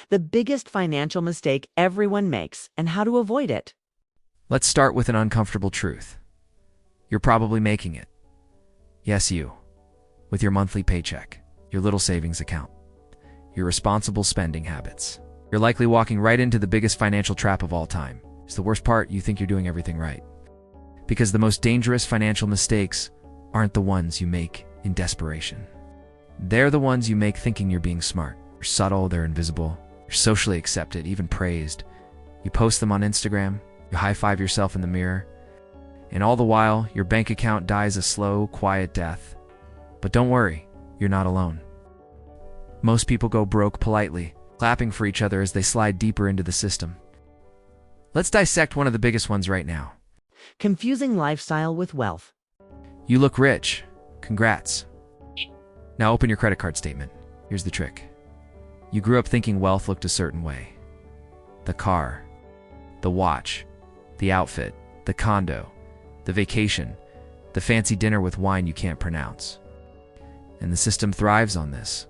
The biggest financial mistake everyone makes and how to avoid it. Let's start with an uncomfortable truth. You're probably making it. Yes, you. With your monthly paycheck, your little savings account, your responsible spending habits. You're likely walking right into the biggest financial trap of all time. It's the worst part, you think you're doing everything right. Because the most dangerous financial mistakes aren't the ones you make in desperation. They're the ones you make thinking you're being smart. They're subtle, they're invisible, you're socially accepted, even praised. You post them on Instagram, you high-five yourself in the mirror, and all the while, your bank account dies a slow, quiet death. But don't worry, you're not alone. Most people go broke politely, clapping for each other as they slide deeper into the system. Let's dissect one of the biggest ones right now. Confusing lifestyle with wealth. You look rich. Congrats. Now open your credit card statement. Here's the trick. You grew up thinking wealth looked a certain way. The car, the watch, the outfit, the condo, the vacation, the fancy dinner with wine you can't pronounce. And the system thrives on this.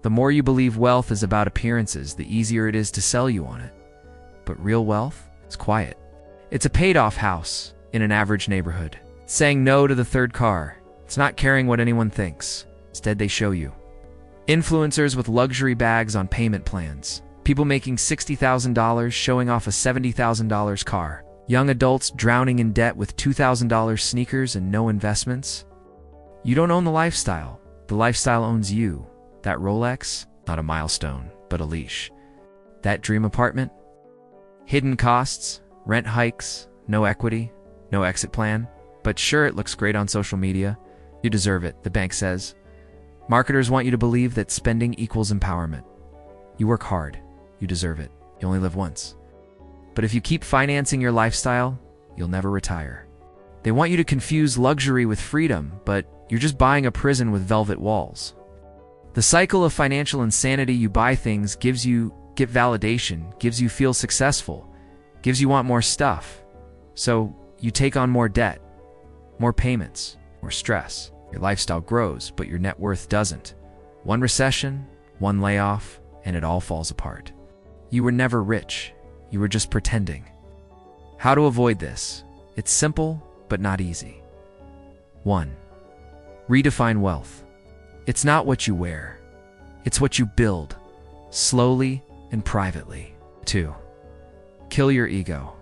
The more you believe wealth is about appearances, the easier it is to sell you on it. But real wealth is quiet. It's a paid-off house in an average neighborhood. It's saying no to the third car. It's not caring what anyone thinks. Instead, they show you. Influencers with luxury bags on payment plans. People making $60,000 showing off a $70,000 car. Young adults drowning in debt with $2,000 sneakers and no investments. You don't own the lifestyle. The lifestyle owns you. That Rolex, not a milestone, but a leash. That dream apartment, hidden costs, rent hikes, no equity, no exit plan. But sure, it looks great on social media. You deserve it, the bank says. Marketers want you to believe that spending equals empowerment. You work hard. You deserve it. You only live once. But if you keep financing your lifestyle, you'll never retire. They want you to confuse luxury with freedom, but you're just buying a prison with velvet walls. The cycle of financial insanity: you buy things, get validation, gives you feel successful, gives you want more stuff. So you take on more debt, more payments, more stress. Your lifestyle grows, but your net worth doesn't. One recession, one layoff, and it all falls apart. You were never rich. You were just pretending. How to avoid this? It's simple, but not easy. 1. Redefine wealth. It's not what you wear. It's what you build, slowly and privately. 2. Kill your ego.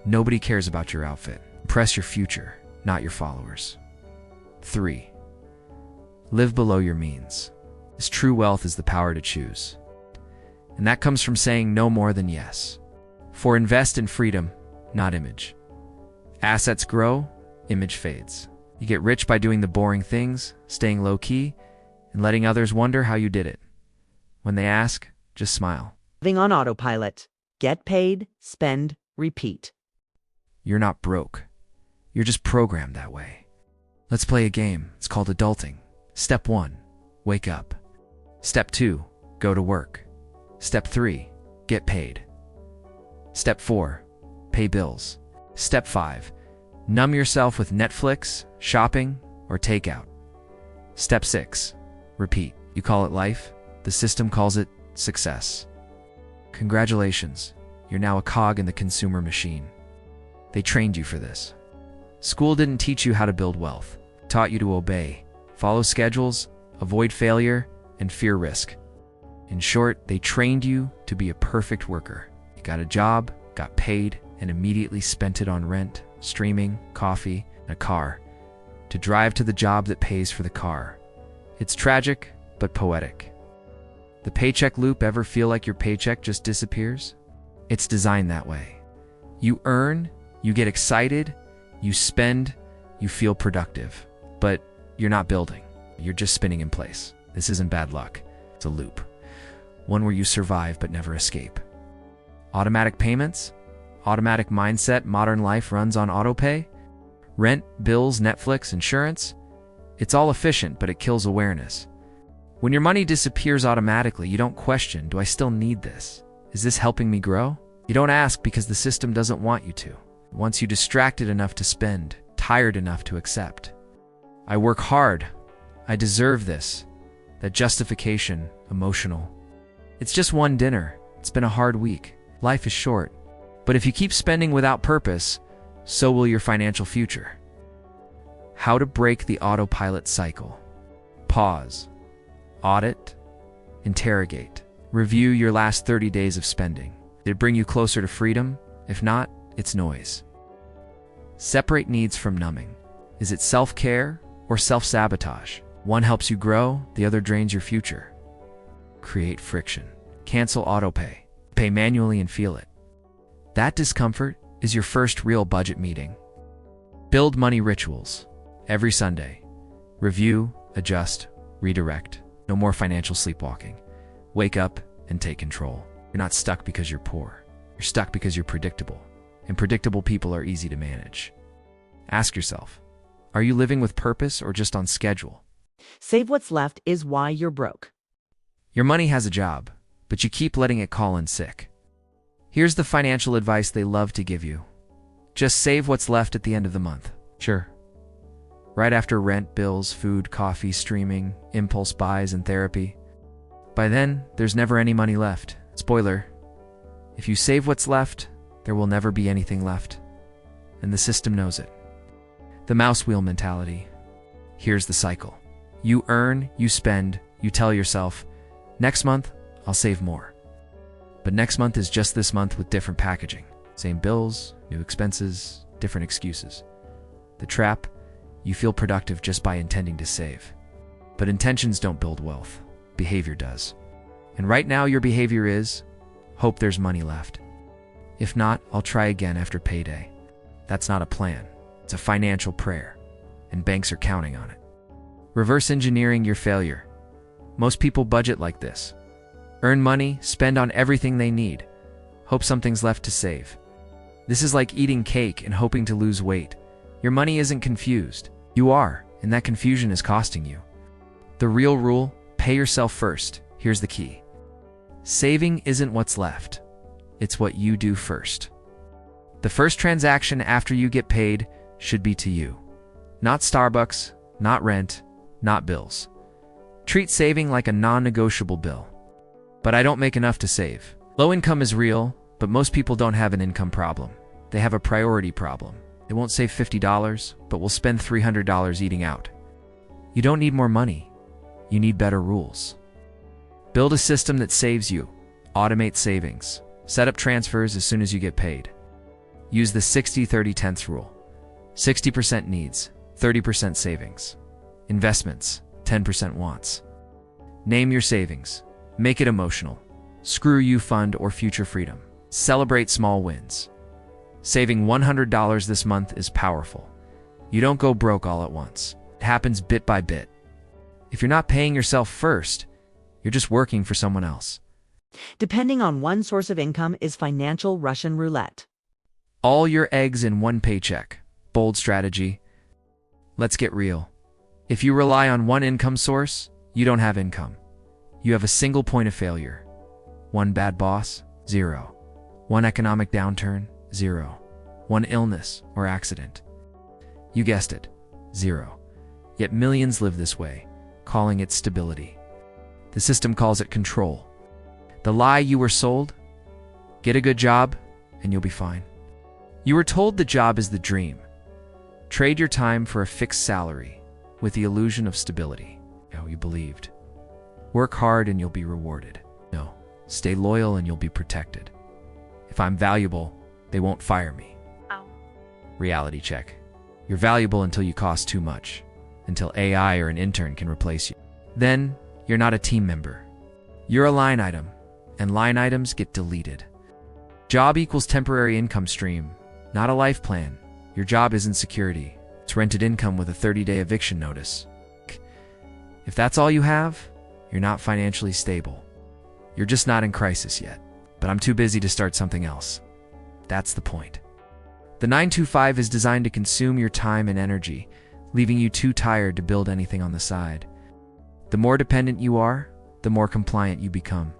Nobody cares about your outfit. Impress your future, not your followers. 3. Live below your means. This true wealth is the power to choose. And that comes from saying no more than yes. 4. Invest in freedom, not image. Assets grow, image fades. You get rich by doing the boring things, staying low-key, and letting others wonder how you did it. When they ask, just smile. Living on autopilot. Get paid, spend, repeat. You're not broke. You're just programmed that way. Let's play a game. It's called adulting. Step 1, wake up. Step 2, go to work. Step 3, get paid. Step 4, pay bills. Step 5, numb yourself with Netflix, shopping, or takeout. Step 6, repeat. You call it life, the system calls it success. Congratulations, you're now a cog in the consumer machine. They trained you for this. School didn't teach you how to build wealth. It taught you to obey, follow schedules, avoid failure, and fear risk. In short, they trained you to be a perfect worker. You got a job, got paid, and immediately spent it on rent, streaming, coffee, and a car, to drive to the job that pays for the car. It's tragic, but poetic. The paycheck loop. Ever feel like your paycheck just disappears? It's designed that way. You earn, you get excited, you spend, you feel productive. But you're not building. You're just spinning in place. This isn't bad luck. It's a loop. One where you survive but never escape. Automatic payments, automatic mindset. Modern life runs on autopay. Rent, bills, Netflix, insurance. It's all efficient, but it kills awareness. When your money disappears automatically, you don't question, do I still need this? Is this helping me grow? You don't ask because the system doesn't want you to. It wants you distracted enough to spend, tired enough to accept. I work hard. I deserve this. That justification, emotional. It's just one dinner. It's been a hard week. Life is short. But if you keep spending without purpose, so will your financial future. How to break the autopilot cycle. Pause. Audit. Interrogate. Review your last 30 days of spending. Did it bring you closer to freedom? If not, it's noise. Separate needs from numbing. Is it self-care or self-sabotage? One helps you grow, the other drains your future. Create friction. Cancel autopay. Pay manually and feel it. That discomfort is your first real budget meeting. Build money rituals. Every Sunday. Review, adjust, redirect. No more financial sleepwalking. Wake up and take control. You're not stuck because you're poor. You're stuck because you're predictable. And predictable people are easy to manage. Ask yourself, are you living with purpose or just on schedule? Save what's left is why you're broke. Your money has a job, but you keep letting it call in sick. Here's the financial advice they love to give you. Just save what's left at the end of the month. Sure. Right after rent, bills, food, coffee, streaming, impulse buys, and therapy. By then, there's never any money left. Spoiler, if you save what's left, there will never be anything left. And the system knows it. The mouse wheel mentality. Here's the cycle. You earn, you spend, you tell yourself, next month, I'll save more. But next month is just this month with different packaging. Same bills, new expenses, different excuses. The trap, you feel productive just by intending to save. But intentions don't build wealth. Behavior does. And right now your behavior is, hope there's money left. If not, I'll try again after payday. That's not a plan. It's a financial prayer. And banks are counting on it. Reverse engineering your failure. Most people budget like this. Earn money, spend on everything they need. Hope something's left to save. This is like eating cake and hoping to lose weight. Your money isn't confused. You are, and that confusion is costing you. The real rule, pay yourself first. Here's the key. Saving isn't what's left. It's what you do first. The first transaction after you get paid should be to you. Not Starbucks, not rent, not bills. Treat saving like a non-negotiable bill. But I don't make enough to save. Low income is real, but most people don't have an income problem. They have a priority problem. They won't save $50, but will spend $300 eating out. You don't need more money. You need better rules. Build a system that saves you. Automate savings. Set up transfers as soon as you get paid. Use the 60-30-10 rule. 60% needs, 30% savings. Investments, 10% wants. Name your savings. Make it emotional. Screw you fund or future freedom. Celebrate small wins. Saving $100 this month is powerful. You don't go broke all at once. It happens bit by bit. If you're not paying yourself first, you're just working for someone else. Depending on one source of income is financial Russian roulette. All your eggs in one paycheck. Bold strategy. Let's get real. If you rely on one income source, you don't have income. You have a single point of failure. One bad boss, 0. One economic downturn, 0. One illness or accident. You guessed it, 0. Yet millions live this way, calling it stability. The system calls it control. The lie you were sold? Get a good job and you'll be fine. You were told the job is the dream. Trade your time for a fixed salary with the illusion of stability. No, you believed. Work hard and you'll be rewarded. No, stay loyal and you'll be protected. If I'm valuable, they won't fire me. Ow. Reality check. You're valuable until you cost too much, until AI or an intern can replace you. Then, you're not a team member. You're a line item, and line items get deleted. Job equals temporary income stream, not a life plan. Your job isn't security. It's rented income with a 30-day eviction notice. If that's all you have, you're not financially stable. You're just not in crisis yet. But I'm too busy to start something else. That's the point. The 9-to-5 is designed to consume your time and energy, leaving you too tired to build anything on the side. The more dependent you are, the more compliant you become.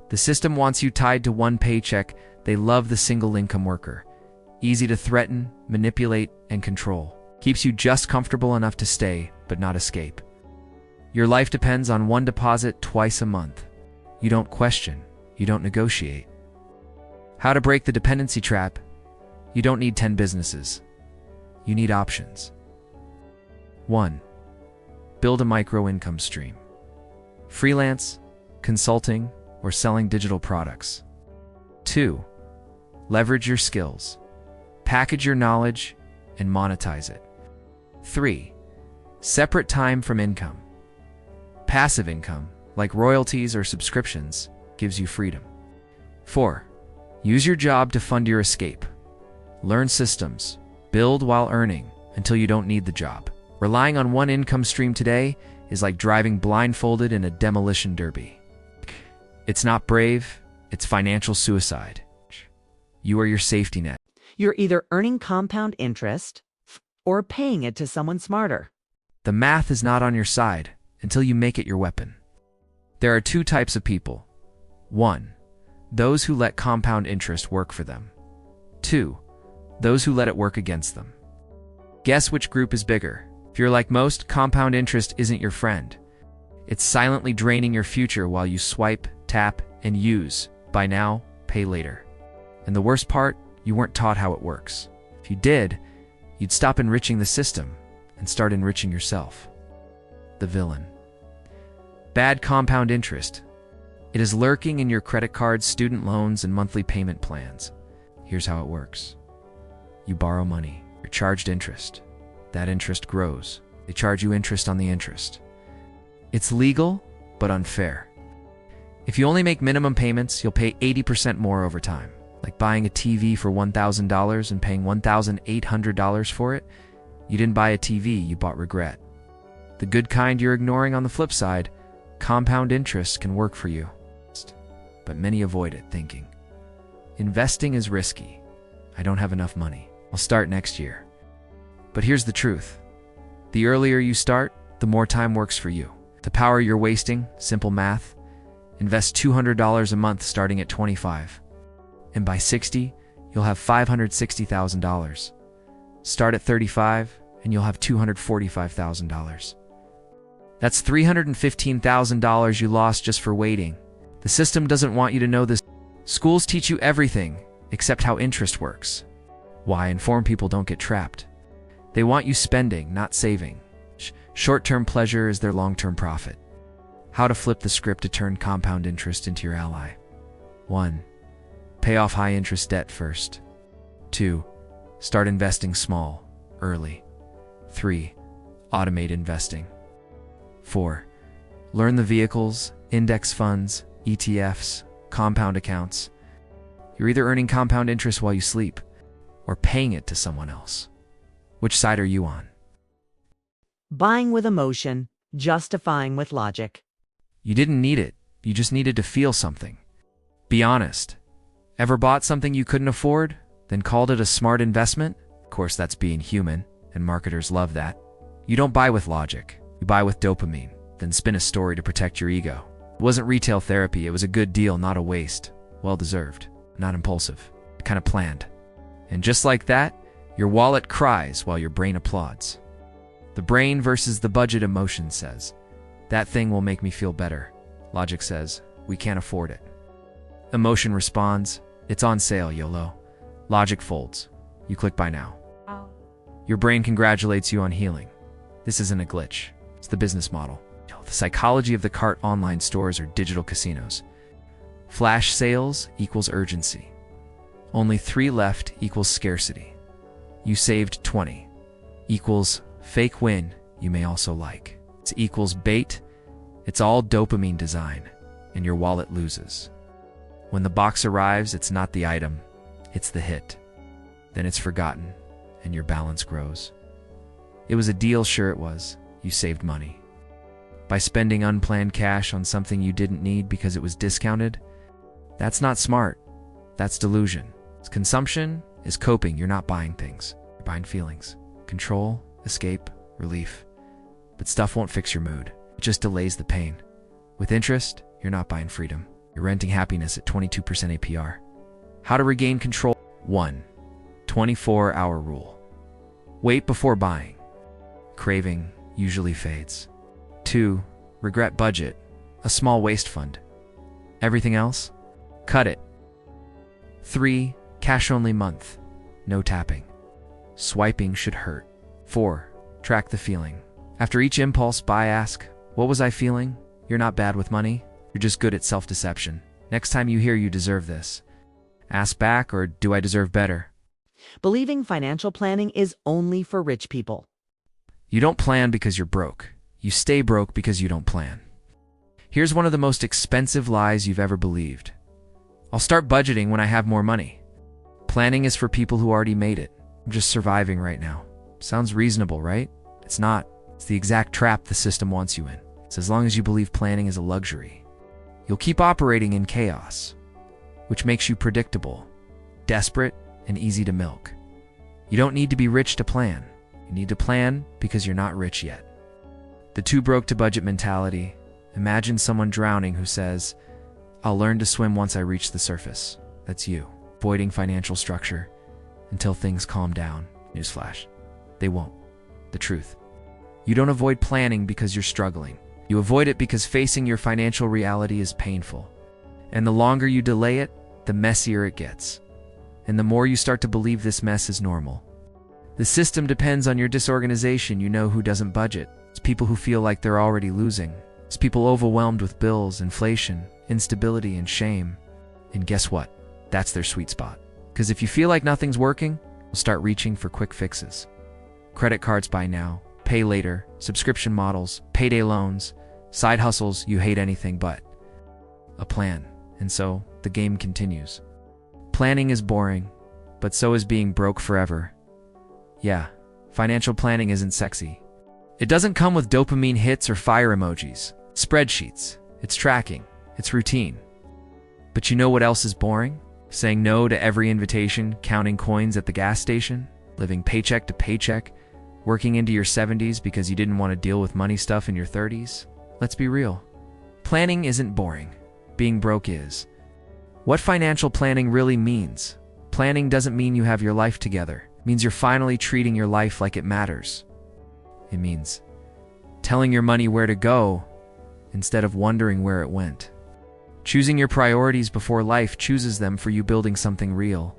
The system wants you tied to one paycheck. They love the single income worker. Easy to threaten, manipulate, and control. Keeps you just comfortable enough to stay, but not escape. Your life depends on one deposit twice a month. You don't question. You don't negotiate. How to break the dependency trap? You don't need 10 businesses. You need options. 1. Build a micro income stream. Freelance, consulting, or selling digital products. 2. Leverage your skills. Package your knowledge and monetize it. 3. Separate time from income. Passive income, like royalties or subscriptions, gives you freedom. 4. Use your job to fund your escape. Learn systems. Build while earning until you don't need the job. Relying on one income stream today is like driving blindfolded in a demolition derby. It's not brave, it's financial suicide. You are your safety net. You're either earning compound interest or paying it to someone smarter. The math is not on your side until you make it your weapon. There are 2 types of people. 1. Those who let compound interest work for them. 2. Those who let it work against them. Guess which group is bigger? If you're like most, compound interest isn't your friend. It's silently draining your future while you swipe, tap, and use. Buy now, pay later. And the worst part, you weren't taught how it works. If you did, you'd stop enriching the system and start enriching yourself. The villain. Bad compound interest. It is lurking in your credit cards, student loans, and monthly payment plans. Here's how it works. You borrow money. You're charged interest. That interest grows. They charge you interest on the interest. It's legal, but unfair. If you only make minimum payments, you'll pay 80% more over time. Like buying a TV for $1,000 and paying $1,800 for it. You didn't buy a TV, you bought regret. The good kind you're ignoring on the flip side, compound interest can work for you. But many avoid it, thinking, investing is risky. I don't have enough money. I'll start next year. But here's the truth. The earlier you start, the more time works for you. The power you're wasting, simple math. Invest $200 a month starting at 25. And by 60, you'll have $560,000. Start at 35, and you'll have $245,000. That's $315,000 you lost just for waiting. The system doesn't want you to know this. Schools teach you everything except how interest works. Why informed people don't get trapped. They want you spending, not saving. Short-term pleasure is their long-term profit. How to flip the script to turn compound interest into your ally. 1. Pay off high-interest debt first. 2. Start investing small, early. 3. Automate investing. 4. Learn the vehicles, index funds, ETFs, compound accounts. You're either earning compound interest while you sleep or paying it to someone else. Which side are you on? Buying with emotion, justifying with logic. You didn't need it. You just needed to feel something. Be honest. Ever bought something you couldn't afford, then called it a smart investment? Of course, that's being human, and marketers love that. You don't buy with logic. You buy with dopamine, then spin a story to protect your ego. It wasn't retail therapy. It was a good deal, not a waste. Well-deserved, not impulsive. Kind of planned. And just like that, your wallet cries while your brain applauds. The brain versus the budget emotion says, that thing will make me feel better. Logic says, we can't afford it. Emotion responds, it's on sale, YOLO. Logic folds. You click buy now. Your brain congratulates you on healing. This isn't a glitch. It's the business model. The psychology of the cart online stores or digital casinos. Flash sales equals urgency. Only 3 left equals scarcity. You saved 20. Equals fake win you may also like. It's equals bait. It's all dopamine design, and your wallet loses. When the box arrives, it's not the item, it's the hit. Then it's forgotten, and your balance grows. It was a deal, sure it was. You saved money. By spending unplanned cash on something you didn't need because it was discounted, that's not smart. That's delusion. Consumption is coping. You're not buying things. You're buying feelings. Control, escape, relief. But stuff won't fix your mood. It just delays the pain. With interest, you're not buying freedom. You're renting happiness at 22% APR. How to regain control. 1. 24-hour rule. Wait before buying. Craving usually fades. 2. Regret budget. A small waste fund. Everything else? Cut it. 3. Cash-only month. No tapping. Swiping should hurt. 4. Track the feeling. After each impulse buy, ask, what was I feeling? You're not bad with money. You're just good at self-deception. Next time you hear you deserve this, ask back, or do I deserve better? Believing financial planning is only for rich people. You don't plan because you're broke. You stay broke because you don't plan. Here's one of the most expensive lies you've ever believed. I'll start budgeting when I have more money. Planning is for people who already made it. I'm just surviving right now. Sounds reasonable, right? It's not. It's the exact trap the system wants you in. It's as long as you believe planning is a luxury, you'll keep operating in chaos, which makes you predictable, desperate, and easy to milk. You don't need to be rich to plan. You need to plan because you're not rich yet. The too broke to budget mentality. Imagine someone drowning who says, I'll learn to swim once I reach the surface. That's you, avoiding financial structure until things calm down. Newsflash, they won't. The truth. You don't avoid planning because you're struggling. You avoid it because facing your financial reality is painful. And the longer you delay it, the messier it gets. And the more you start to believe this mess is normal. The system depends on your disorganization. You know who doesn't budget. It's people who feel like they're already losing. It's people overwhelmed with bills, inflation, instability, and shame. And guess what? That's their sweet spot. Because if you feel like nothing's working, you'll start reaching for quick fixes. Credit cards buy now, pay later, subscription models, payday loans, side hustles you hate anything but a plan. And so, the game continues. Planning is boring, but so is being broke forever. Yeah, financial planning isn't sexy. It doesn't come with dopamine hits or fire emojis, spreadsheets. It's tracking. It's routine. But you know what else is boring? Saying no to every invitation, counting coins at the gas station, living paycheck to paycheck, working into your 70s because you didn't want to deal with money stuff in your 30s. Let's be real. Planning isn't boring. Being broke is. What financial planning really means? Planning doesn't mean you have your life together. It means you're finally treating your life like it matters. It means telling your money where to go instead of wondering where it went. Choosing your priorities before life chooses them for you, building something real,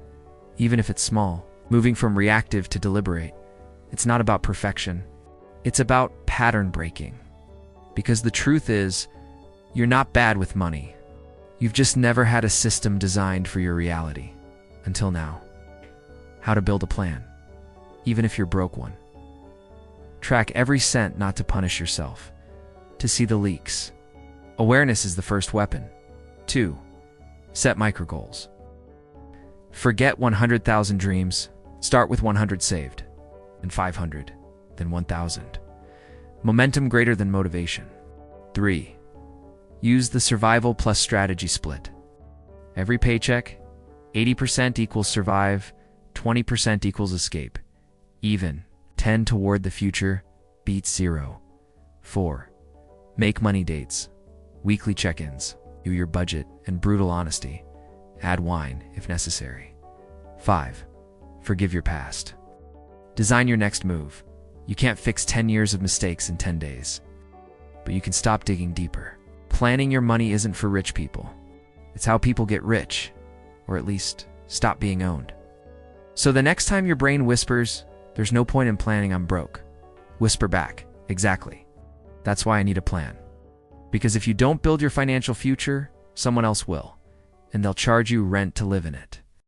even if it's small. Moving from reactive to deliberate. It's not about perfection. It's about pattern breaking. Because the truth is, you're not bad with money. You've just never had a system designed for your reality. Until now. How to build a plan, even if you're broke one. Track every cent, not to punish yourself, to see the leaks. Awareness is the first weapon. 2. Set micro goals. Forget 100,000 dreams. Start with 100 saved, then 500, then 1,000. Momentum greater than motivation. 3. Use the survival plus strategy split. Every paycheck, 80% equals survive, 20% equals escape. Even, 10 toward the future, beats 0. 4. Make money dates. Weekly check-ins. Do your budget and brutal honesty. Add wine if necessary. 5. Forgive your past. Design your next move. You can't fix 10 years of mistakes in 10 days. But you can stop digging deeper. Planning your money isn't for rich people. It's how people get rich, or at least stop being owned. So the next time your brain whispers, there's no point in planning, I'm broke, whisper back, exactly. That's why I need a plan. Because if you don't build your financial future, someone else will, and they'll charge you rent to live in it.